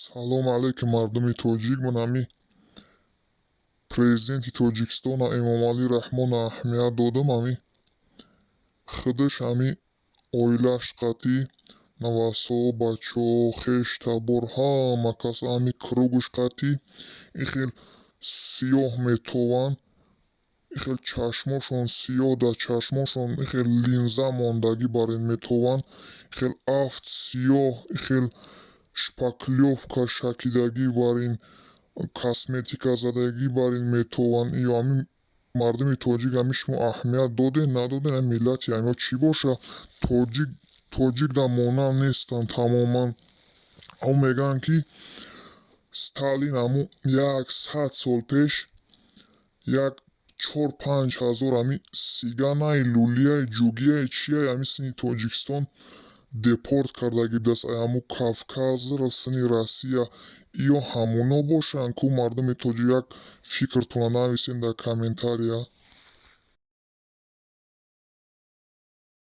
Салом алейкум мардуми тоҷик. Ман ҳами президенти Тоҷикистона Эмомалӣ Раҳмона аҳамият додам. Ҳами худаш ҳами оилааш қатъи навасо, бачаҳо, хеш, табор ҳама кас ҳами кругуш қатъи ин хел сиёҳ метованд. Ин хел чашмошон сиёҳ, дар чашмошон ин хел линза мондагӣ бар ин метованд. Ин хел афт сиёҳ, ин хел шпаклёвка шакидагӣ бар ин, косметика задагӣ бар ин метованд. Ё ҳамин мардуми тоҷик ҳами шумо аҳамият додед надодед, ҳами миллати ҳамиҳо чӣ боша, тоҷикда монанд нестанд тамоман. Ҳамон мегӯянд ки Сталин ҳамун 100 сол пеш як 4-5 ҳазор ҳами сиганаи лулияи ҷугияи чияи ҳами сини Тоҷикистон депорт кардагӣ буд аз ҳамун Кавказ сини Россия. Ё ҳамуно бошанд ку мардуми тоҷик? Як фикртонро нависен дар комментария.